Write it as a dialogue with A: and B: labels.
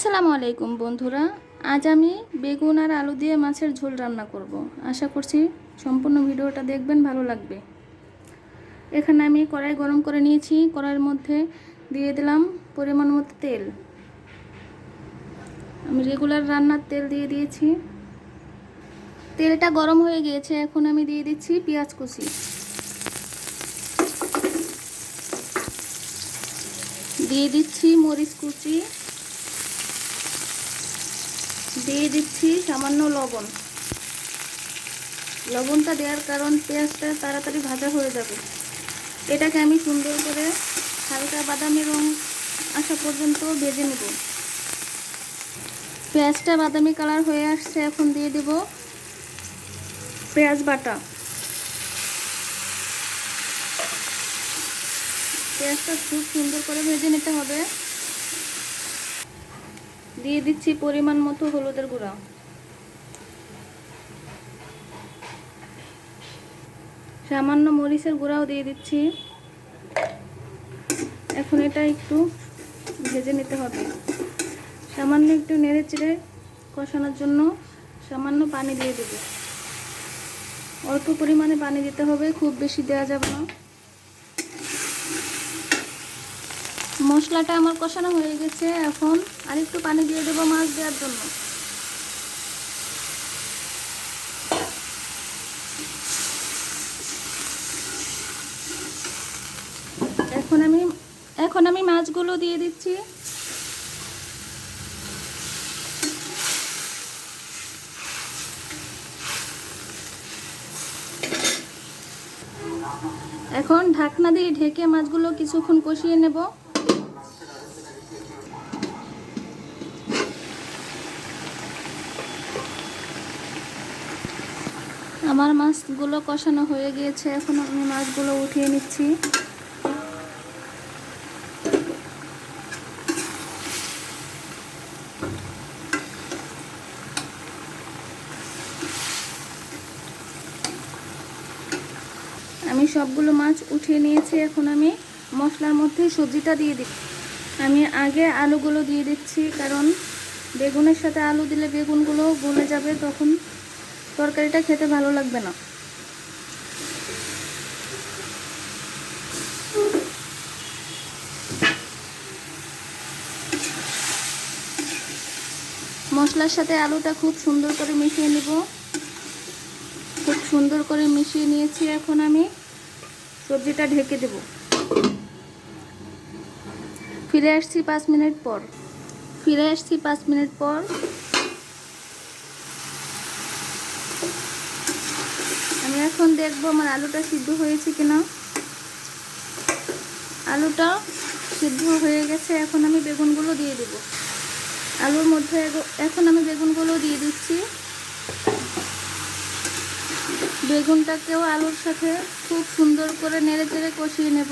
A: আসসালামু আলাইকুম বন্ধুরা, আজ আমি বেগুন আর আলু দিয়ে মাছের ঝোল রান্না করব। আশা করছি সম্পূর্ণ ভিডিওটা দেখবেন, ভালো লাগবে। এখানে আমি কড়াই গরম করে নিয়েছি। কড়াইয়ের মধ্যে দিয়ে দিলাম পরিমাণ মতো তেল। আমি রেগুলার রান্নার তেল দিয়ে দিয়েছি। তেলটা গরম হয়ে গিয়েছে, এখন আমি দিয়ে দিচ্ছি পেঁয়াজ কুচি, দিয়ে দিচ্ছি মরিচ কুচি, দিয়ে দিচ্ছি সামান্য লবণ। লবণটা দেওয়ার কারণ পেঁয়াজটা তাড়াতাড়ি ভাজা হয়ে যাবে। এটাকে আমি সুন্দর করে হালকা বাদামি রং আসা পর্যন্ত ভেজে নেব। পেঁয়াজটা বাদামি কালার হয়ে আসছে, এখন দিয়ে দেব পেঁয়াজ বাটা। পেঁয়াজটা খুব সুন্দর করে ভেজে নিতে হবে। দিয়ে দিচ্ছি পরিমাণ মতো হলুদের গুঁড়া, সামান্য মরিচের গুঁড়াও দিয়ে দিচ্ছি। এখন এটা একটু ভেজে নিতে হবে। সামান্য একটু নেড়ে চেড়ে কষানোর জন্য সামান্য পানি দিয়ে দেব। অল্প পরিমাণে পানি দিতে হবে, খুব বেশি দেওয়া যাবে না। মশলাটা আমার কষানো হয়ে গেছে, এখন আরেকটু পানি দিয়ে দেবো মাছ দেওয়ার জন্য। এখন আমি মাছগুলো দিয়ে দিচ্ছি। এখন ঢাকনা দিয়ে ঢেকে মাছগুলো কিছুক্ষণ কষিয়ে নেব। আমার মাছগুলো কষানো হয়ে গিয়েছে, এখন আমি মাছগুলো উঠিয়ে নিচ্ছি। আমি সবগুলো মাছ উঠিয়ে নিয়েছি, এখন আমি মশলার মধ্যে সবজিটা দিয়ে দিই। আমি আগে আলুগুলো দিয়ে দিচ্ছি, কারণ বেগুনের সাথে আলু দিলে বেগুনগুলো গলে যাবে, তখন তরকারিটা খেতে ভালো লাগবে না। মশলার সাথে আলুটা খুব সুন্দর করে মিশিয়ে নেব। খুব সুন্দর করে মিশিয়ে নিয়েছি, এখন আমি সবজিটা ঢেকে দেব। ফিরে আসছি 5 মিনিট পর। আমি এখন দেখব আমার আলুটা সিদ্ধ হয়েছে কিনা। আলুটা সিদ্ধ হয়ে গেছে, এখন আমি বেগুনগুলো দিয়ে দেব। আলুর মধ্যে এখন আমি বেগুনগুলো দিয়ে দিচ্ছি। বেগুনটাকেও আলুর সাথে খুব সুন্দর করে নেড়ে চেড়ে কষিয়ে নেব।